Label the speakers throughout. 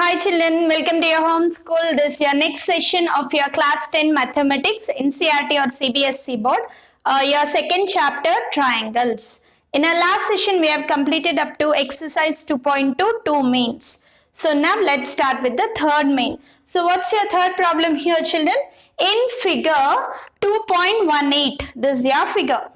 Speaker 1: Hi children, welcome to your home school. This is your next session of your class 10 mathematics, NCERT or CBSE board, your second chapter, triangles. In our last session, we have completed up to exercise 2.2, 2 mains. So now let's start with the third main. So what's your third problem here children? In figure 2.18, this is your figure.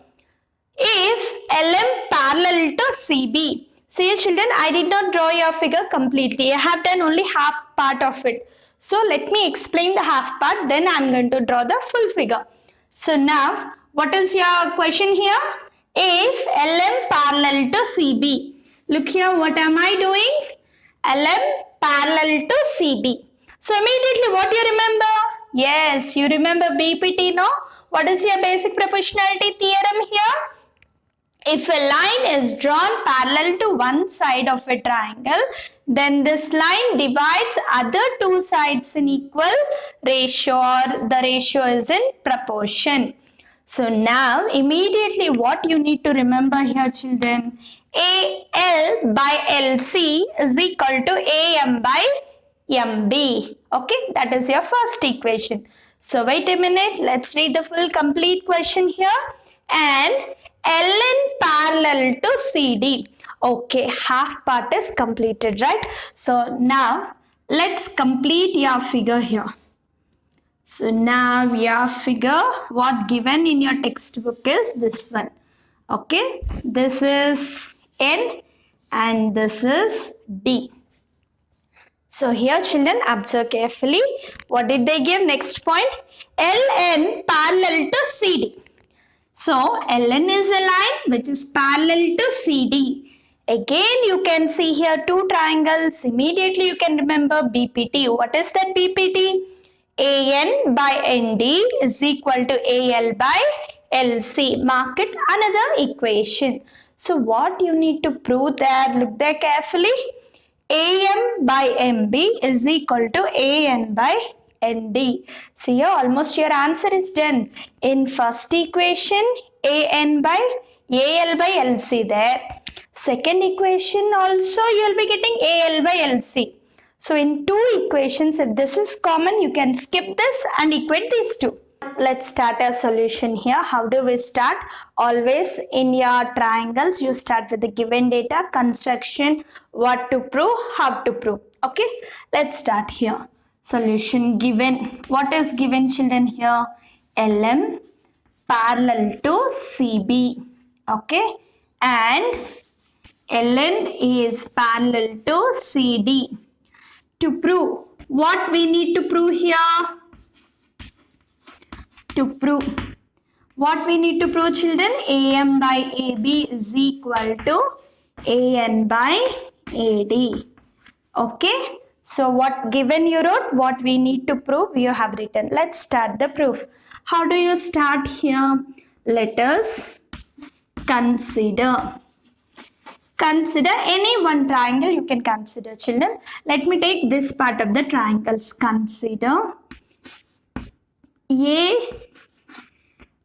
Speaker 1: If LM parallel to CB. See children, I did not draw your figure completely. I have done only half part of it. So let me explain the half part, then I am going to draw the full figure. So now, what is your question here? If LM parallel to CB. Look here, what am I doing? LM parallel to CB. So immediately what you remember? Yes, you remember Bpt, no? What is your basic proportionality theorem here? If a line is drawn parallel to one side of a triangle, then this line divides other two sides in equal ratio, or the ratio is in proportion. So now immediately what you need to remember here children, AL by LC is equal to AM by MB. Okay, that is your first equation. So wait a minute, let's read the full complete question here. And LN parallel to CD. Okay, half part is completed, right? So now let's complete your figure here. So now your figure, what given in your textbook is this one. Okay, this is N and this is D. So here children, observe carefully. What did they give? Next point, LN parallel to CD. So LN is a line which is parallel to CD. Again you can see here two triangles. Immediately you can remember BPT. What is that BPT? AN by ND is equal to AL by LC. Mark it another equation. So what you need to prove there? Look there carefully. AM by MB is equal to AN by ND. See here, almost your answer is done. In first equation, AN by AL by LC there. Second equation also you will be getting AL by LC. So in two equations, if this is common, you can skip this and equate these two. Let's start a solution here. How do we start? Always in your triangles, you start with the given data, construction, what to prove, how to prove. Okay, let's start here. Solution given. What is given children here? LM parallel to CB. Okay, and LN is parallel to CD. To prove, what we need to prove here? To prove, what we need to prove children? AM by AB is equal to AN by AD. Okay. So what given you wrote, what we need to prove, you have written. Let's start the proof. How do you start here? Let us consider. Consider any one triangle you can consider children. Let me take this part of the triangles. Consider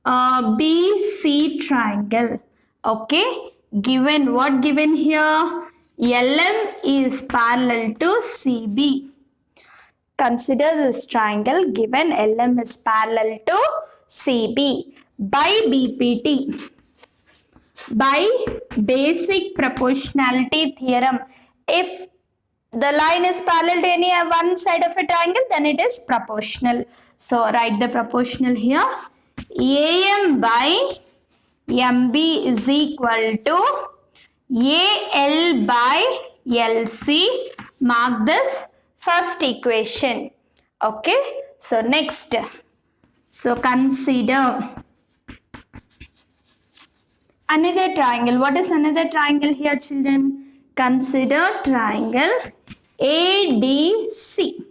Speaker 1: ABC triangle. Okay. Given, what given here? LM is parallel to CB. Consider this triangle given LM is parallel to CB by BPT. By basic proportionality theorem. If the line is parallel to any one side of a triangle, then it is proportional. So write the proportional here. AM by MB is equal to AL by LC. Mark this first equation. Okay. So next. So consider another triangle. What is another triangle here children? Consider triangle ADC.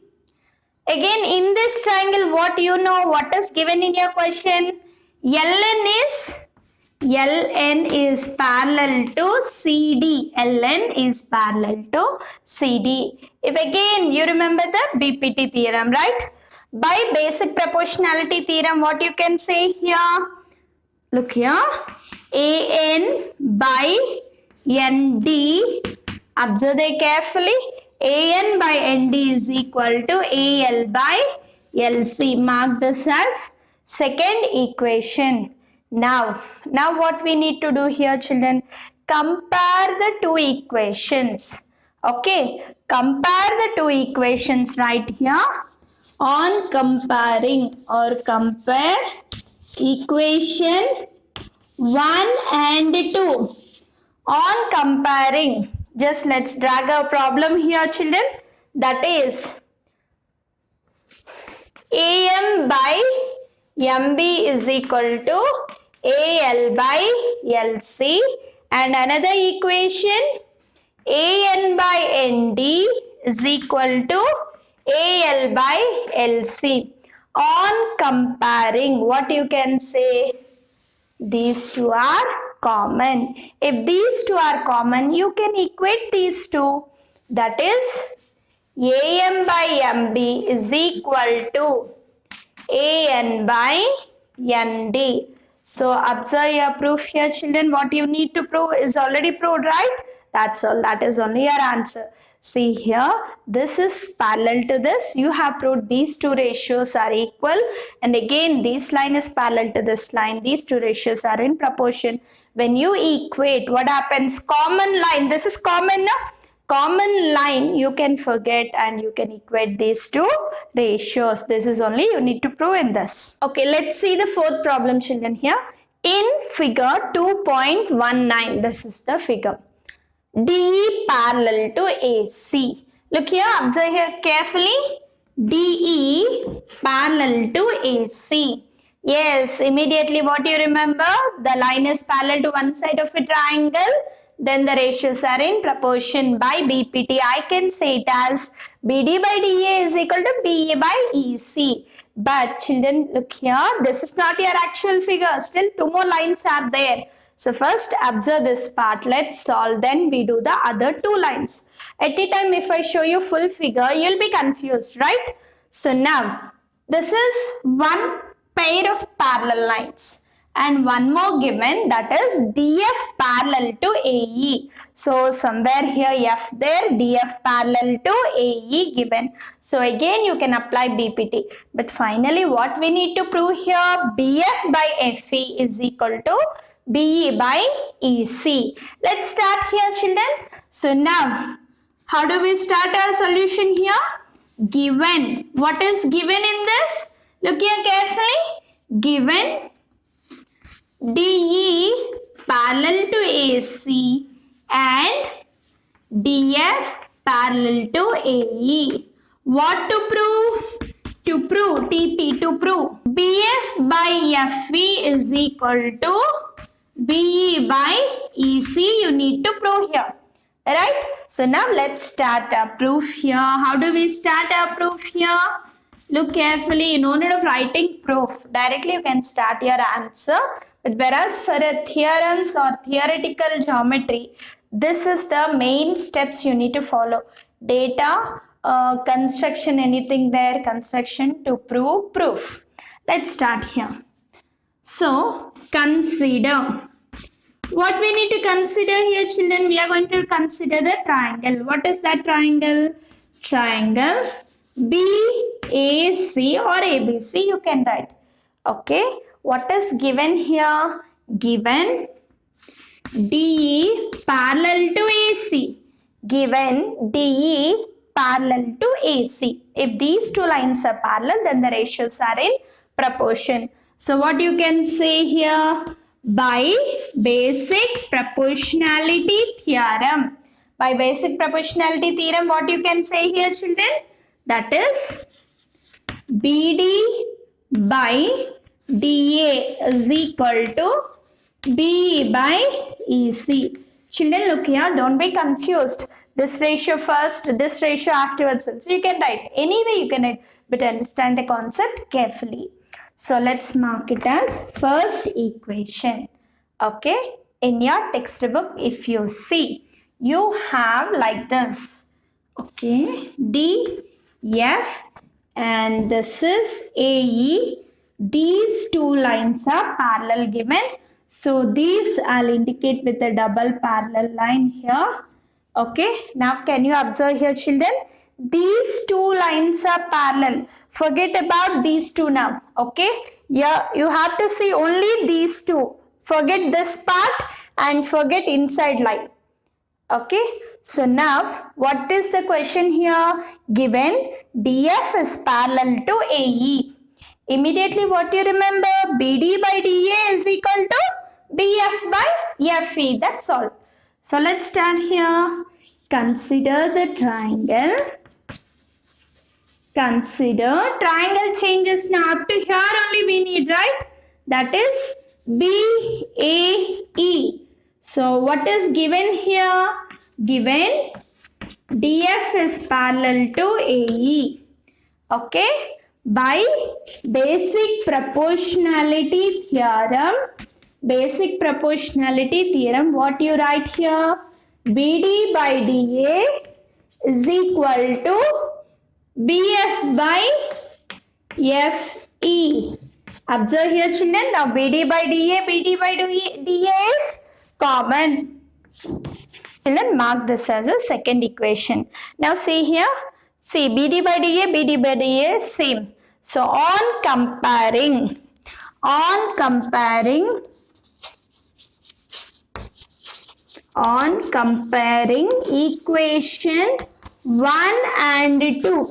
Speaker 1: Again in this triangle, what you know? What is given in your question? LN is parallel to CD. LN is parallel to CD. If again you remember the Bpt theorem, right? By basic proportionality theorem, what you can say here? Look here. AN by ND Observe there carefully. AN by ND is equal to AL by LC. Mark this as second equation. Now what we need to do here, children? Compare the two equations. Okay, compare the two equations right here. On comparing or compare equation 1 and 2. On comparing, just let's drag a problem here, children. That is AM by MB is equal to AL by LC, and another equation AN by ND is equal to AL by LC. On comparing, what you can say? These two are common. If these two are common, you can equate these two. That is AM by MB is equal to AN by ND. So observe your proof here, children. What you need to prove is already proved, right? That's all. That is only your answer. See here, this is parallel to this. You have proved these two ratios are equal, and again this line is parallel to this line. These two ratios are in proportion. When you equate, what happens? Common line. This is common, no? Common line you can forget and you can equate these two ratios. This is only you need to prove in this. Okay, let's see the fourth problem, children, here. In figure 2.19, this is the figure. DE parallel to AC. Look here, observe here carefully. DE parallel to AC. Yes, immediately what you remember? The line is parallel to one side of a triangle. Then the ratios are in proportion by Bpt. I can say it as BD by DA is equal to BE by EC. But children, look here. This is not your actual figure. Still two more lines are there. So first observe this part. Let's solve. Then we do the other two lines. At a time, if I show you full figure, you'll be confused, right? So now, this is one pair of parallel lines. And one more given, that is DF parallel to AE. So somewhere here F there, DF parallel to AE given. So again you can apply BPT. But finally what we need to prove here? BF by FE is equal to BE by EC. Let's start here, children. So now, how do we start our solution here? Given. What is given in this? Look here carefully. Given DE parallel to AC and DF parallel to AE. What to prove? To prove, TP, to prove BF by FE is equal to BE by EC. You need to prove here. Right? So now let's start our proof here. How do we start our proof here? Look carefully, no need of writing proof. Directly you can start your answer. But whereas for a theorems or theoretical geometry, this is the main steps you need to follow. Data, construction, anything there, construction to prove proof. Let's start here. So, consider. What we need to consider here, children? We are going to consider the triangle. What is that triangle? Triangle BAC or ABC you can write. Okay. What is given here? Given DE parallel to AC. Given DE parallel to AC. If these two lines are parallel, then the ratios are in proportion. So what you can say here? By basic proportionality theorem. By basic proportionality theorem, what you can say here, children? That is BD by DA is equal to BE by EC. Children, look here, don't be confused. This ratio first, this ratio afterwards. So you can write. Anyway, you can write, but understand the concept carefully. So let's mark it as first equation. Okay, in your textbook, if you see, you have like this. Okay, D, F, and this is AE. These two lines are parallel given. So these I'll indicate with a double parallel line here. Okay, now can you observe here, children? These two lines are parallel. Forget about these two now. Okay, yeah, you have to see only these two. Forget this part and forget inside line. Okay, so now what is the question here? Given DF is parallel to AE. Immediately what you remember? BD by DA is equal to BF by FE. That's all. So let's start here. Consider the triangle. Consider triangle changes now. Up to here only we need, right? That is BAE. So what is given here? Given DF is parallel to AE. Okay? By basic proportionality theorem. Basic proportionality theorem. What you write here? BD by DA is equal to BF by FE. Observe here, children. Now BD by DA is common. Children, mark this as a second equation. Now see here. See, BD by DA is same. So on comparing equation 1 and 2.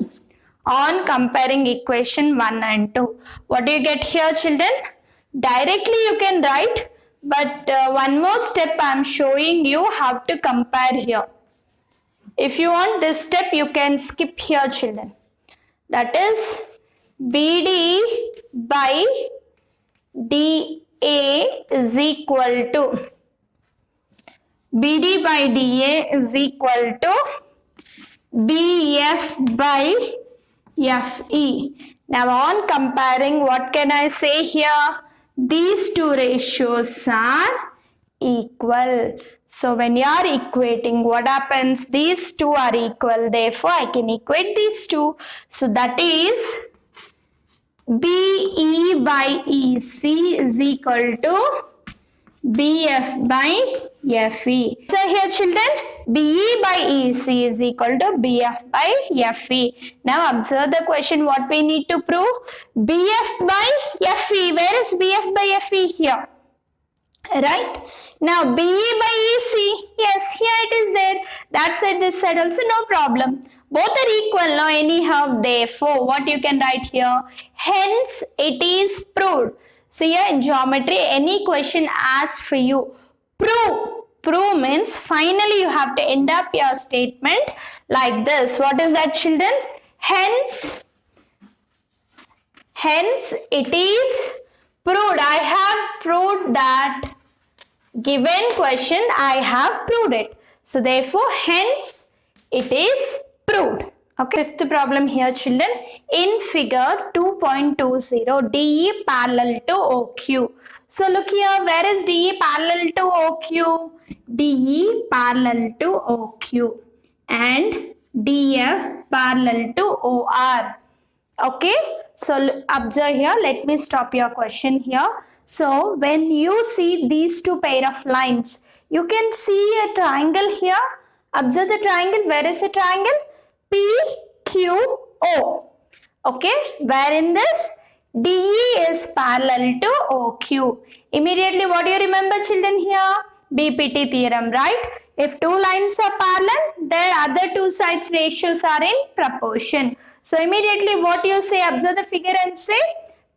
Speaker 1: On comparing equation 1 and 2. What do you get here, children? Directly you can write, but one more step I am showing you how to compare here. If you want this step, you can skip here, children. That is BD by DA is equal to BD by DA is equal to BF by FE. Now on comparing, what can I say here? These two ratios are equal. So when you are equating, what happens? These two are equal. Therefore, I can equate these two. So that is BE by EC is equal to BF by FE. So here, children, BE by EC is equal to BF by FE. Now observe the question, what we need to prove. BF by FE. Where is BF by FE here? Right? Now BE by EC. Yes, here it is there. That side, this side also, no problem. Both are equal now anyhow. Therefore, what you can write here? Hence, it is proved. So here in geometry, any question asked for you, prove. Prove means finally you have to end up your statement like this. What is that, children? Hence it is proved. I have proved that given question, I have proved it. So therefore, hence it is proved. Okay. Fifth problem here, children. In figure 2.20, DE parallel to OQ. So look here, where is DE parallel to OQ? DE parallel to OQ and DF parallel to OR. Okay. So observe here, let me stop your question here. So when you see these two pair of lines, you can see a triangle here. Observe the triangle. Where is the triangle? PQO. Okay, where in this DE is parallel to OQ. Immediately what do you remember, children, here? Bpt Theorem, right? If two lines are parallel, their other two sides ratios are in proportion. So immediately what you say, observe the figure and say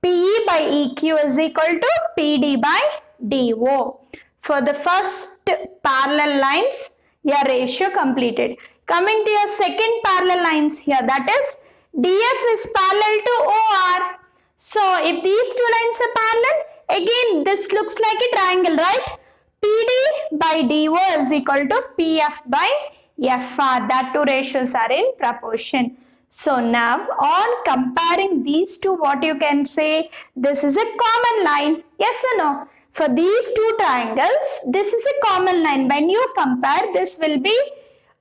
Speaker 1: PE by EQ is equal to PD by DO. For the first parallel lines, your ratio completed. Coming to your second parallel lines here, that is DF is parallel to OR. So if these two lines are parallel, again this looks like a triangle, right? PD by DO is equal to PF by FR. That two ratios are in proportion. So now on comparing these two, what you can say? This is a common line. Yes or no? For these two triangles, this is a common line. When you compare, this will be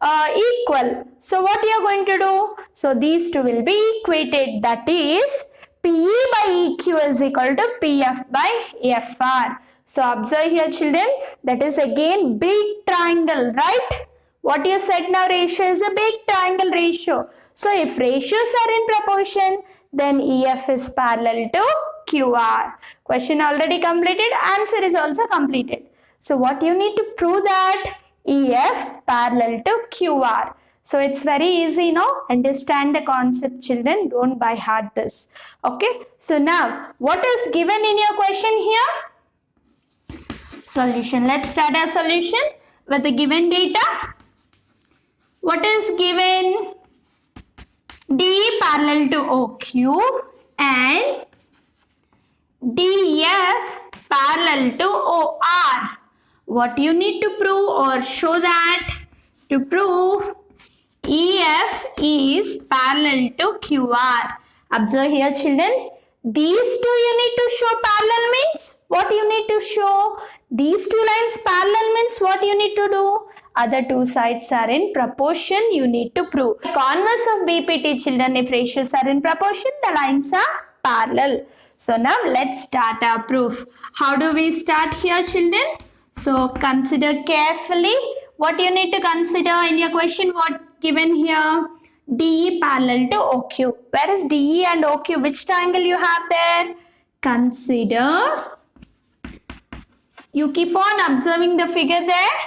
Speaker 1: equal. So what you are going to do? So these two will be equated. That is PE by EQ is equal to PF by FR. So observe here, children, that is again big triangle, right? What you said now, ratio is a big triangle ratio. So if ratios are in proportion, then EF is parallel to QR. Question already completed, answer is also completed. So what you need to prove that EF parallel to QR. So it's very easy, no? Understand the concept, children. Don't by heart this. Okay. So now, what is given in your question here? Solution. Let's start our solution with the given data. What is given? DE parallel to OQ and DF parallel to OR. What you need to prove or show that? To prove EF is parallel to QR. Observe here, children. These two you need to show parallel means what you need to show? These two lines parallel means what you need to do? Other two sides are in proportion, you need to prove. Converse of BPT, children, if ratios are in proportion, the lines are parallel. So now let's start our proof. How do we start here, children? So consider carefully what you need to consider in your question. What given here? DE parallel to OQ. Where is DE and OQ? Which triangle you have there? Consider. You keep on observing the figure there.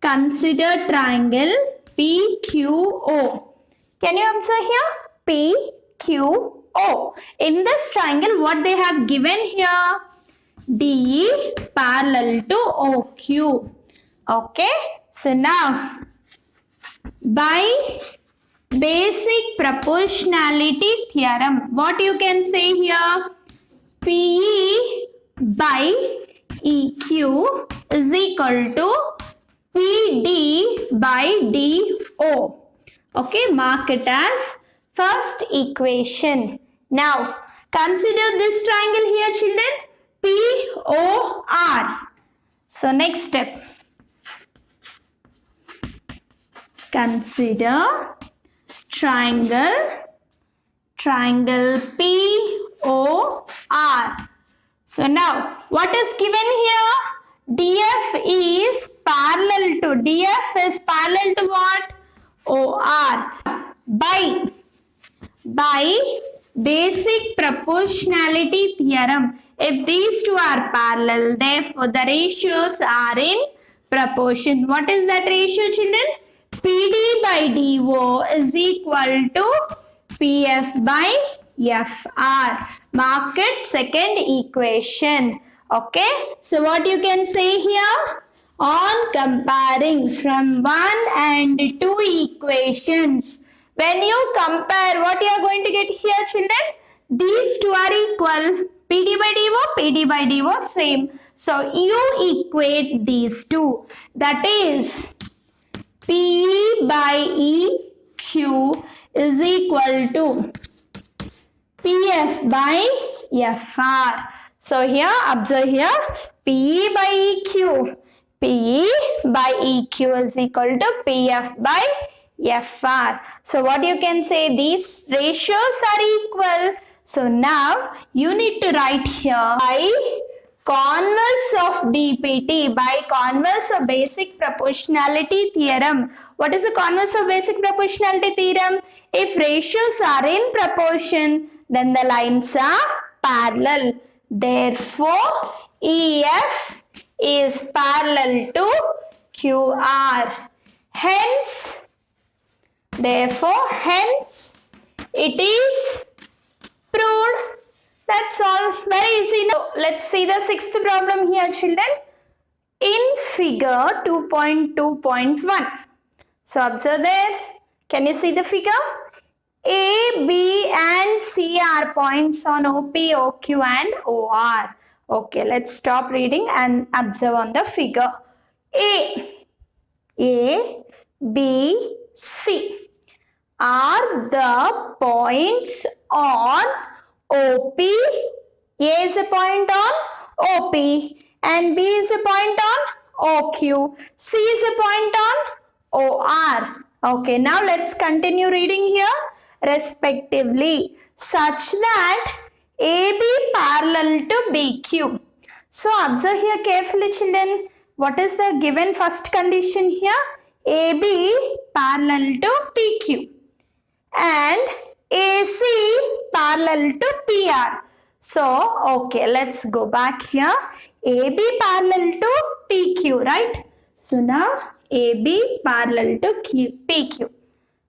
Speaker 1: Consider triangle PQO. Can you observe here? PQO. In this triangle, what they have given here? DE parallel to OQ. Okay. So now, by basic proportionality theorem, what you can say here? PE by EQ is equal to PD by DO. Okay, mark it as first equation. Now, consider this triangle here, children. POR. So, next step. Consider triangle POR. So now, what is given here? DF is parallel to what? OR. By basic proportionality theorem. If these two are parallel, therefore the ratios are in proportion. What is that ratio, children? PD by DO is equal to PF by FR. Mark it second equation. Okay. So what you can say here? On comparing from 1 and 2 equations. When you compare, what you are going to get here, children? These two are equal. PD by DO same. So you equate these two. That is PE by EQ is equal to PF by FR. So here, observe here, PE by EQ. PE by EQ is equal to PF by FR. So what you can say? These ratios are equal. So now you need to write here by converse of BPT, by converse of basic proportionality theorem. What is the converse of basic proportionality theorem? If ratios are in proportion, then the lines are parallel. Therefore, EF is parallel to QR. Hence, it is proved. That's all. Very easy. Now, let's see the sixth problem here, children. In figure 2.2.1. So, observe there. Can you see the figure? A, B and C are points on OP, OQ and OR. Okay, let's stop reading and observe on the figure. A, B, C are the points on OP. A is a point on OP and B is a point on OQ. C is a point on OR. Okay, now let's continue reading here. Respectively, such that AB parallel to BQ. So observe here carefully, children. What is the given first condition here? AB parallel to PQ and AC parallel to PR. So, okay, let's go back here. AB parallel to PQ, right? So now AB parallel to PQ.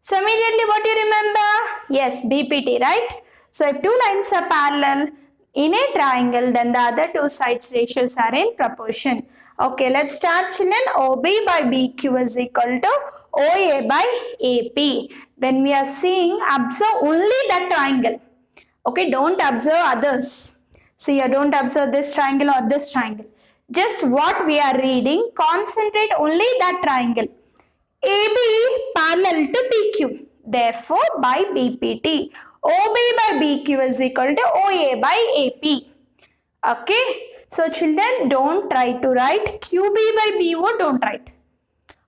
Speaker 1: So immediately what do you remember? Yes, BPT, right? So if two lines are parallel in a triangle, then the other two sides ratios are in proportion. Okay, let's start children. OB by BQ is equal to OA by AP. When we are seeing, observe only that triangle. Okay, don't observe others. See, you don't observe this triangle or this triangle. Just what we are reading, concentrate only that triangle. AB parallel to PQ. Therefore, by BPT, OB by BQ is equal to OA by AP. Okay. So, children, don't try to write QB by BO. Don't write.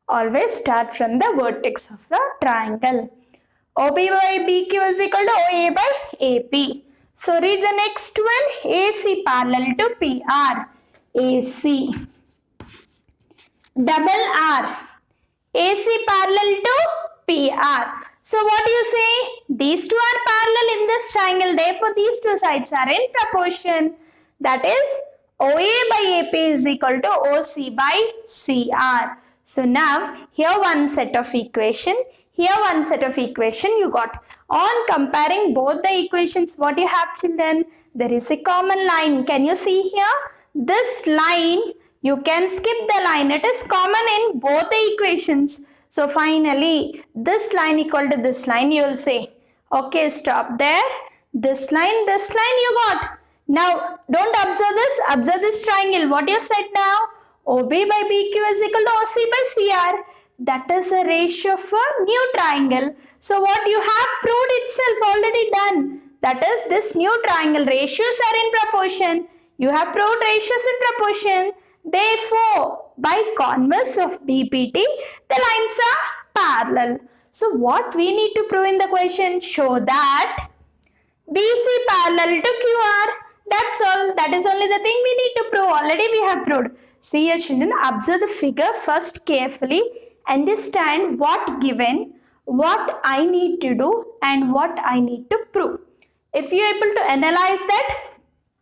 Speaker 1: Always start from the vertex of the triangle. OB by BQ is equal to OA by AP. So, read the next one. AC parallel to PR. AC. Double R. AC parallel to PR. So what do you say? These two are parallel in this triangle. Therefore, these two sides are in proportion. That is, OA by AP is equal to OC by CR. So now, here one set of equation, here one set of equation you got. On comparing both the equations, what you have, children? There is a common line. Can you see here? This line, you can skip the line. It is common in both the equations. So finally, this line equal to this line, you will say, okay, stop there. This line you got. Now, don't observe this triangle. What you said now? OB by BQ is equal to OC by CR. That is a ratio of a new triangle. So what you have proved itself already done. That is, this new triangle ratios are in proportion. You have proved ratios in proportion. Therefore, by converse of BPT, the lines are parallel. So what we need to prove in the question? Show that BC parallel to QR. That's all. That is only the thing we need to prove. Already we have proved. See here, children. Observe the figure first carefully. Understand what given, what I need to do and what I need to prove. If you are able to analyze that,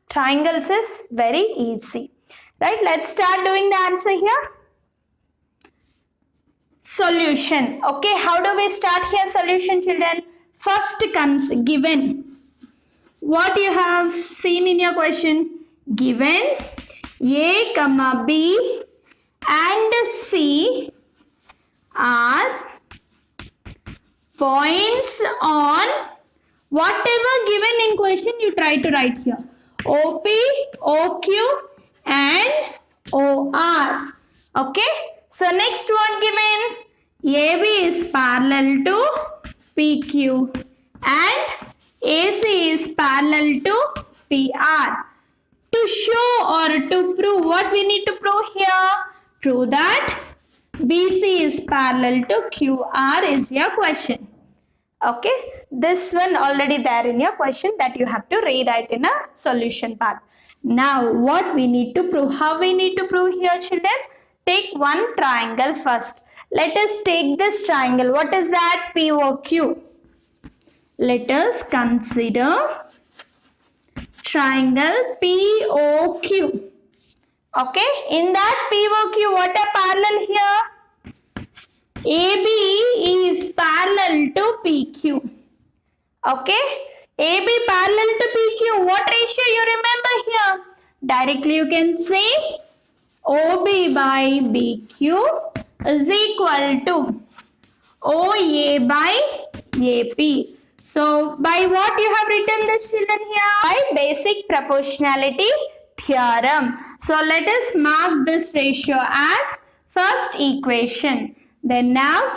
Speaker 1: triangles is very easy. Right? Let's start doing the answer here. Solution. Okay, how do we start here solution, children? First comes given. What you have seen in your question? Given A, B and C are points on whatever given in question you try to write here. OP, OQ and OR. Okay. So next one given. AB is parallel to PQ and AC is parallel to PR. To show or to prove, what we need to prove here? Prove that BC is parallel to QR is your question. Okay, this one already there in your question that you have to rewrite in a solution part. Now, what we need to prove? How we need to prove here, children? Take one triangle first. Let us take this triangle. What is that? POQ. Let us consider triangle POQ. Okay, in that POQ, what are parallel here? AB is parallel to PQ. Okay, AB parallel to PQ. What ratio you remember here? Directly you can say OB by BQ is equal to OA by AP. So, by what you have written this, children, here? By basic proportionality theorem. So, let us mark this ratio as first equation. Then now,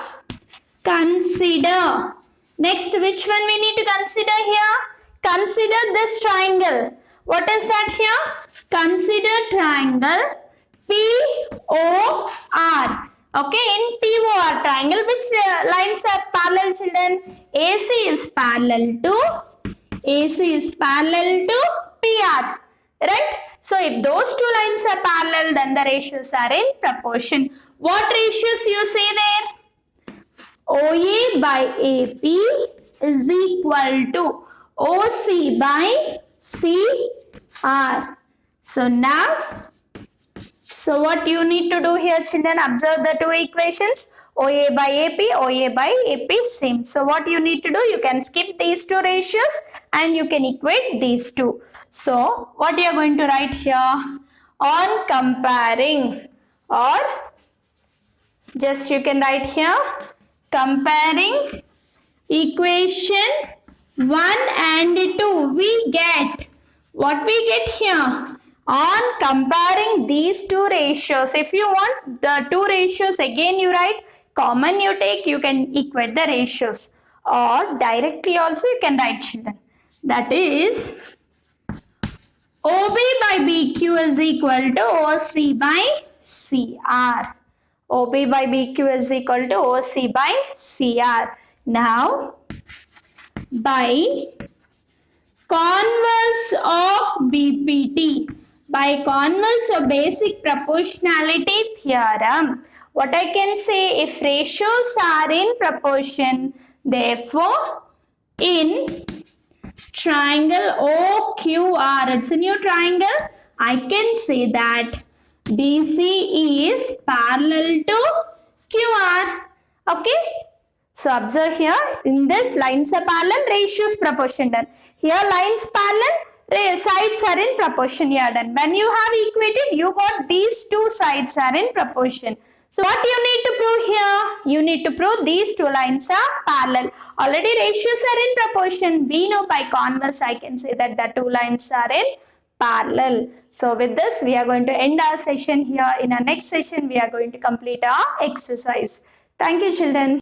Speaker 1: consider. Next, which one we need to consider here? Consider this triangle. What is that here? Consider triangle POR. Okay, in POR triangle, which lines are parallel, children? AC is parallel to PR. Right? So, if those two lines are parallel, then the ratios are in proportion. What ratios you say there? OA by AP is equal to OC by CR. So now, so what you need to do here, children, observe the two equations. OA by AP, same. So what you need to do, you can skip these two ratios and you can equate these two. So what you are going to write here? On comparing, or just you can write here, comparing equation 1 and 2, we get, what we get here? On comparing these two ratios, if you want the two ratios, again you write, common you take, you can equate the ratios, or directly also you can write, children. That is, OB by BQ is equal to OC by CR. OB by BQ is equal to OC by CR. Now, by converse of BPT, by converse of basic proportionality theorem, what I can say, if ratios are in proportion, therefore in triangle OQR, it's a new triangle, I can say that BC is parallel to QR. Okay. So observe here, in this lines are parallel, ratios proportion done. Here lines parallel, sides are in proportion here done. When you have equated, you got these two sides are in proportion. So what you need to prove here? You need to prove these two lines are parallel. Already ratios are in proportion. We know by converse I can say that the two lines are in parallel. So with this we are going to end our session here. In our next session we are going to complete our exercise. Thank you, children.